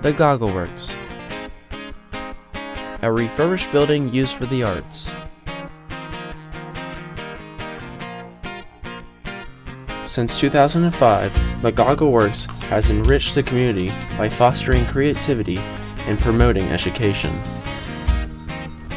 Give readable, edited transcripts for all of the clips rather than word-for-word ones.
The Goggleworks, a refurbished building used for the arts. Since 2005, the Goggleworks has enriched the community by fostering creativity and promoting education.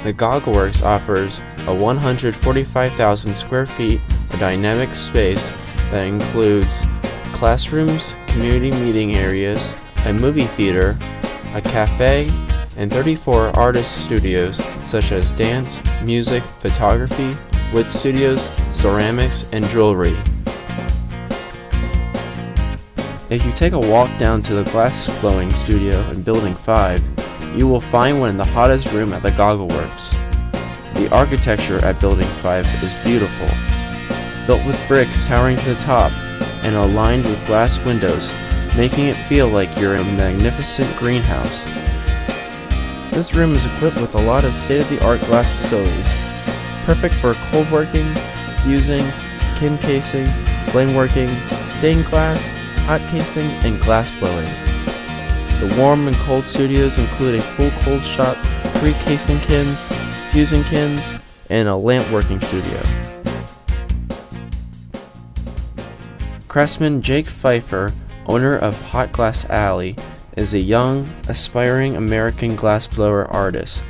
The Goggleworks offers a 145,000 square feet of dynamic space that includes classrooms, community meeting areas, a movie theater, a cafe, and 34 artist studios such as dance, music, photography, wood studios, ceramics, and jewelry. If you take a walk down to the Glass Sculpting studio in Building 5, you will find one in the hottest room at the Goggleworks. The architecture at Building 5 is beautiful, built with bricks towering to the top and aligned with glass windows, making it feel like you're in a magnificent greenhouse. This room is equipped with a lot of state-of-the-art glass facilities, perfect for cold working, fusing, kin casing, flame working, stained glass, hot casing, and glass blowing. The warm and cold studios include a full cold shop, 3 casing kins, fusing kins, and a lamp working studio. Craftsman Jake Pfeifer, owner of Hot Glass Alley, is a young, aspiring American glassblower artist.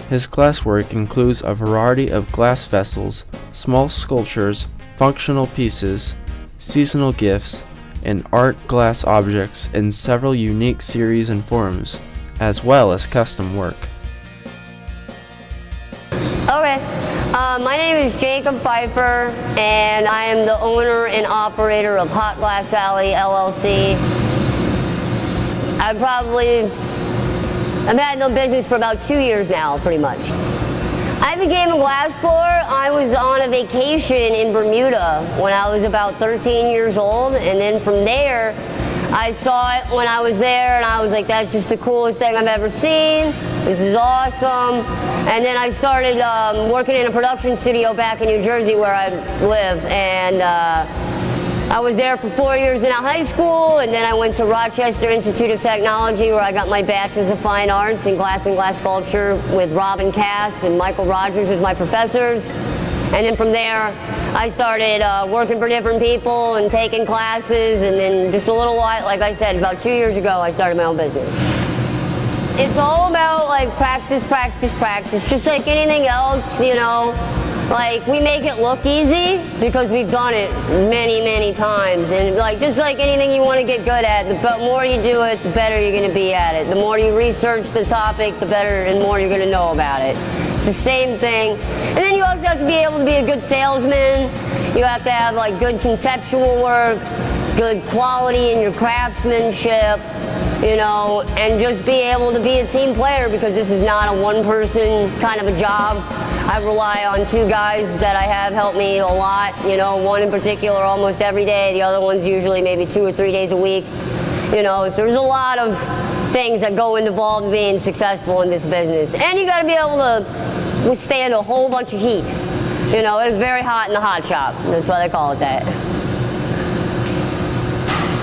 His glasswork includes a variety of glass vessels, small sculptures, functional pieces, seasonal gifts, and art glass objects in several unique series and forms, as well as custom work. Okay, my name is Jake Pfeifer, and I am the owner and operator of Hot Glass Alley LLC. I've had no business for about 2 years now, pretty much. I became a glassblower. I was on a vacation in Bermuda when I was about 13 years old, and then from there, I saw it when I was there, and I was like, that's just the coolest thing I've ever seen. This is awesome. And then I started working in a production studio back in New Jersey where I live, and I was there for 4 years in high school, and then I went to Rochester Institute of Technology where I got my Bachelor's of Fine Arts in Glass and Glass Sculpture with Robin Cass and Michael Rogers as my professors. And then from there, I started working for different people and taking classes, and then just a little while, like I said, about 2 years ago, I started my own business. It's all about like practice, practice, practice, just like anything else, you know. Like, we make it look easy because we've done it many, many times. And like, just like anything you want to get good at, the more you do it, the better you're going to be at it. The more you research the topic, the better and more you're going to know about it. It's the same thing. And then you also have to be able to be a good salesman. You have to have like good conceptual work, good quality in your craftsmanship, you know, and just be able to be a team player because this is not a one-person kind of a job. I rely on 2 guys that I have help me a lot, you know, one in particular almost every day, the other one's usually maybe 2 or 3 days a week. You know, so there's a lot of things that go involved in being successful in this business. And you gotta be able to withstand a whole bunch of heat. You know, it's very hot in the hot shop. That's why they call it that.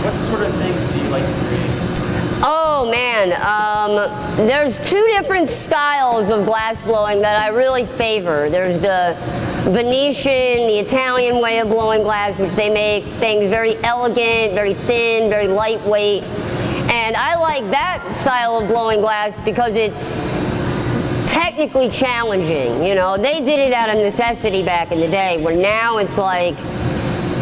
What sort of things do you like to create? Oh man, there's 2 different styles of glass blowing that I really favor. There's the Venetian, the Italian way of blowing glass, which they make things very elegant, very thin, very lightweight. And I like that style of blowing glass because it's technically challenging, you know. They did it out of necessity back in the day, where now it's like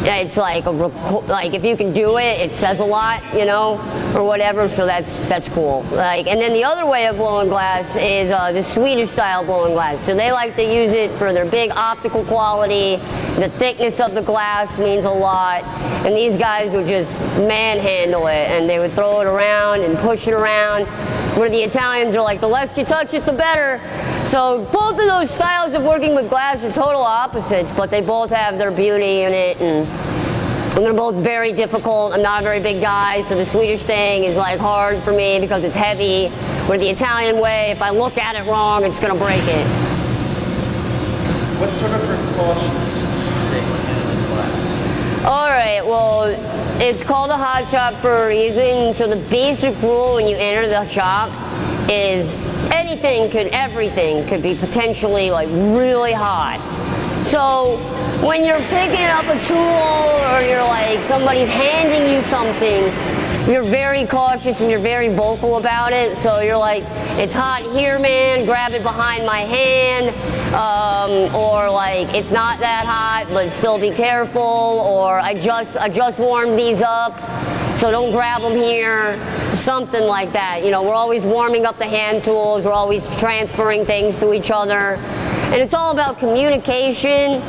if you can do it, it says a lot, you know, or whatever. So that's cool. Like, and then the other way of blowing glass is the Swedish style blowing glass. So they like to use it for their big optical quality. The thickness of the glass means a lot. And these guys would just manhandle it, and they would throw it around and push it around. Where the Italians are like, the less you touch it, the better. So both of those styles of working with glass are total opposites, but they both have their beauty in it, and they're both very difficult. I'm not a very big guy, so the Swedish thing is like hard for me because it's heavy, where the Italian way, if I look at it wrong, it's gonna break it. What sort of precautions do you take when handling glass? All right, well, It's called a hot shop for a reason. So the basic rule when you enter the shop is everything could be potentially like really hot. So when you're picking up a tool or you're like somebody's handing you something, you're very cautious and you're very vocal about it. So you're like, it's hot here, man, grab it behind my hand. Or like, it's not that hot, but still be careful. Or I just warmed these up, so don't grab them here. Something like that. You know, we're always warming up the hand tools. We're always transferring things to each other. And it's all about communication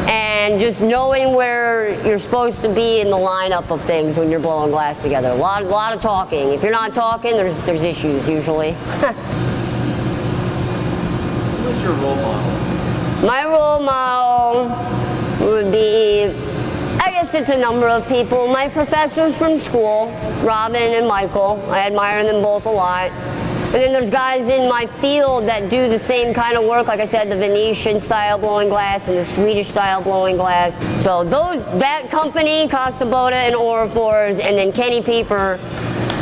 and just knowing where you're supposed to be in the lineup of things when you're blowing glass together. A lot of talking. If you're not talking, there's issues usually. Who's your role model? My role model would be, I guess it's a number of people. My professors from school, Robin and Michael. I admire them both a lot. And then there's guys in my field that do the same kind of work, like I said, the Venetian style blowing glass and the Swedish style blowing glass. So that company, Costa Boda and Orifors, and then Kenny Pieper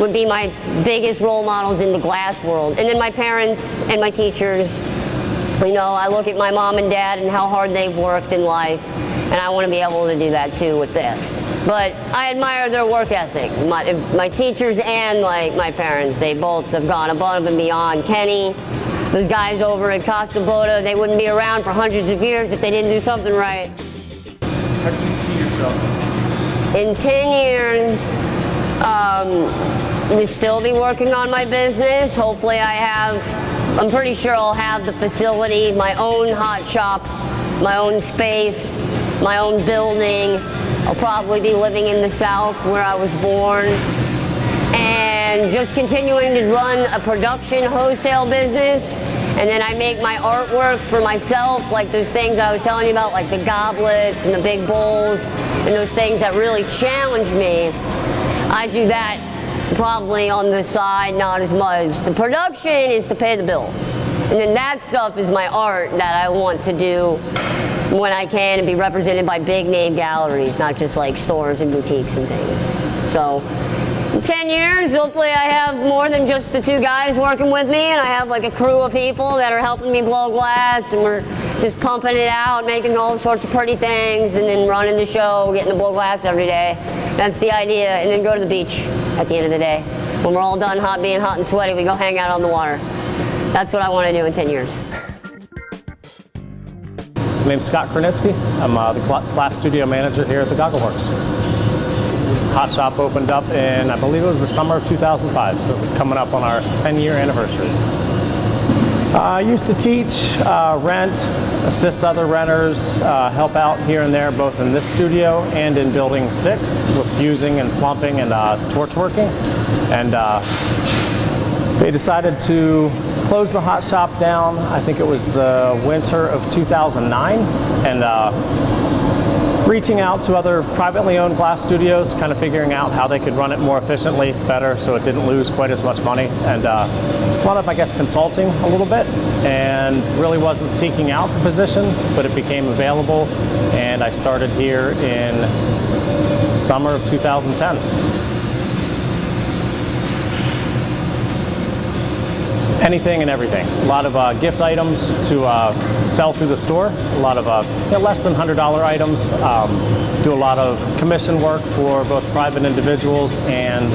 would be my biggest role models in the glass world. And then my parents and my teachers. You know, I look at my mom and dad and how hard they've worked in life, and I want to be able to do that too with this. But I admire their work ethic. My teachers and like my parents, they both have gone above and beyond. Kenny, those guys over at Costa Boda, they wouldn't be around for hundreds of years if they didn't do something right. How do you see yourself in 10 years? We'll still be working on my business. Hopefully I'm pretty sure I'll have the facility, my own hot shop, my own space, my own building. I'll probably be living in the South where I was born. And just continuing to run a production wholesale business. And then I make my artwork for myself, like those things I was telling you about, like the goblets and the big bowls, and those things that really challenge me. I do that probably on the side, not as much. The production is to pay the bills. And then that stuff is my art that I want to do when I can and be represented by big name galleries, not just like stores and boutiques and things. So in 10 years, hopefully I have more than just the two guys working with me, and I have like a crew of people that are helping me blow glass, and we're just pumping it out, making all sorts of pretty things, and then running the show, getting to blow glass every day. That's the idea, and then go to the beach at the end of the day. When we're all done being hot and sweaty, we go hang out on the water. That's what I want to do in 10 years. My name's Scott Krenitsky. I'm the glass studio manager here at the Goggleworks. Hot shop opened up in, I believe it was the summer of 2005, so we're coming up on our 10-year anniversary. I used to teach, rent, assist other renters, help out here and there, both in this studio and in Building 6 with fusing and slumping and torch working. And they decided to close the hot shop down. I think it was the winter of 2009, and reaching out to other privately owned glass studios, kind of figuring out how they could run it more efficiently, better, so it didn't lose quite as much money. And a lot of, I guess, consulting a little bit, and really wasn't seeking out the position, but it became available, and I started here in summer of 2010. Anything and everything. A lot of gift items to sell through the store. A lot of less than $100 items. Do a lot of commission work for both private individuals and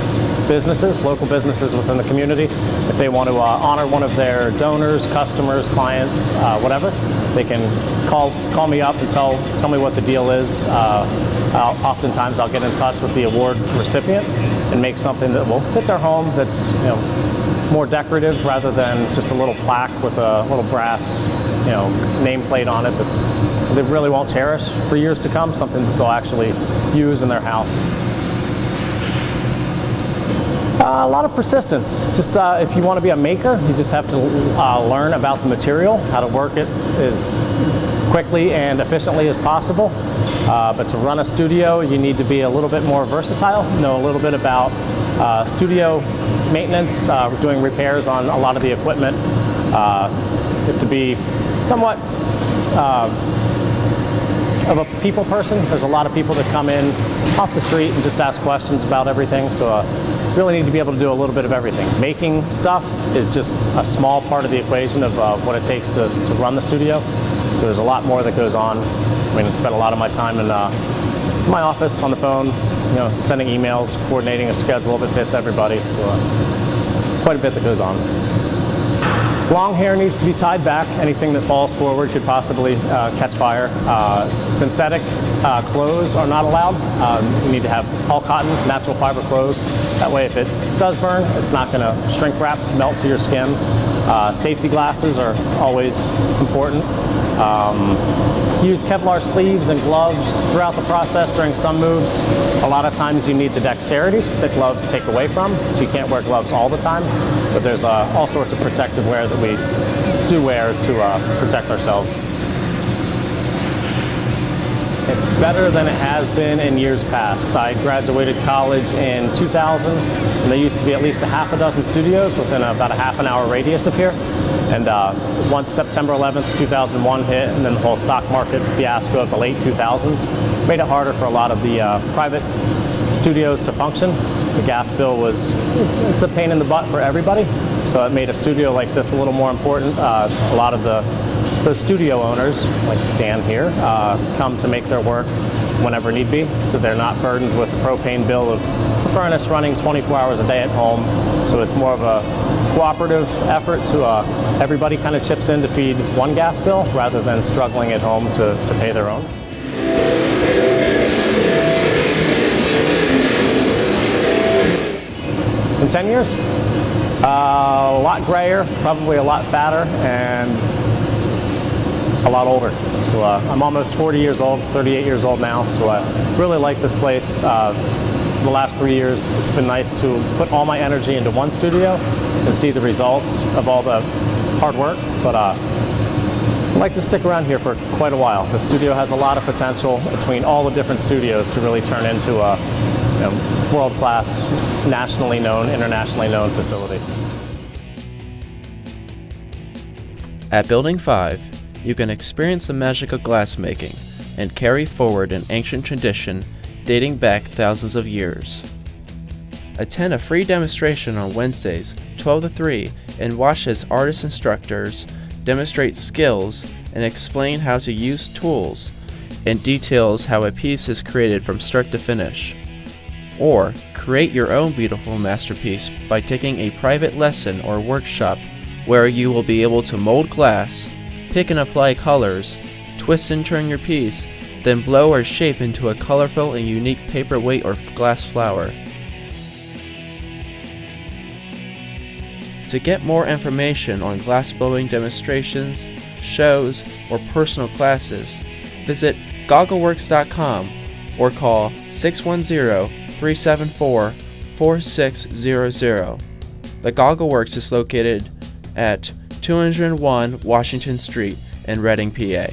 businesses, local businesses within the community. If they want to honor one of their donors, customers, clients, whatever, they can call me up and tell me what the deal is. Oftentimes I'll get in touch with the award recipient and make something that will fit their home, that's more decorative rather than just a little plaque with a little brass nameplate on it that they really won't cherish for years to come, something that they'll actually use in their house. A lot of persistence. Just if you want to be a maker, you just have to learn about the material, how to work it as quickly and efficiently as possible. But to run a studio, you need to be a little bit more versatile, know a little bit about studio maintenance, doing repairs on a lot of the equipment. You have to be somewhat of a people person. There's a lot of people that come in off the street and just ask questions about everything. So really need to be able to do a little bit of everything. Making stuff is just a small part of the equation of what it takes to run the studio. So there's a lot more that goes on. I mean, I spend a lot of my time in my office on the phone, sending emails, coordinating a schedule that fits everybody. So quite a bit that goes on. Long hair needs to be tied back. Anything that falls forward could possibly catch fire. Synthetic clothes are not allowed. You need to have all cotton, natural fiber clothes. That way, if it does burn, it's not going to shrink wrap, melt to your skin. Safety glasses are always important. Use Kevlar sleeves and gloves throughout the process during some moves. A lot of times you need the dexterity that gloves take away from, so you can't wear gloves all the time. But there's all sorts of protective wear that we do wear to protect ourselves. It's better than it has been in years past. I graduated college in 2000, and there used to be at least a half a dozen studios within about a half an hour radius of here. And once September 11th, 2001 hit, and then the whole stock market fiasco of the late 2000s made it harder for a lot of the private studios to function. The gas bill it's a pain in the butt for everybody, so it made a studio like this a little more important. A lot of those studio owners, like Dan here, come to make their work whenever need be, so they're not burdened with the propane bill of the furnace running 24 hours a day at home. So it's more of a cooperative effort to everybody kind of chips in to feed one gas bill rather than struggling at home to pay their own. In 10 years, a lot grayer, probably a lot fatter, and a lot older. So I'm almost 40 years old, 38 years old now, so I really like this place. For the last 3 years, it's been nice to put all my energy into one studio and see the results of all the hard work, but I'd like to stick around here for quite a while. The studio has a lot of potential between all the different studios to really turn into a world-class, nationally known, internationally known facility. At Building 5, you can experience the magic of glassmaking and carry forward an ancient tradition dating back thousands of years. Attend a free demonstration on Wednesdays, 12 to 3, and watch as artist instructors demonstrate skills and explain how to use tools and details how a piece is created from start to finish. Or create your own beautiful masterpiece by taking a private lesson or workshop where you will be able to mold glass, pick and apply colors, twist and turn your piece, then blow or shape into a colorful and unique paperweight or glass flower. To get more information on glass blowing demonstrations, shows, or personal classes, visit Goggleworks.com or call 610-374-4600. The Goggleworks is located at 201 Washington Street in Reading, PA.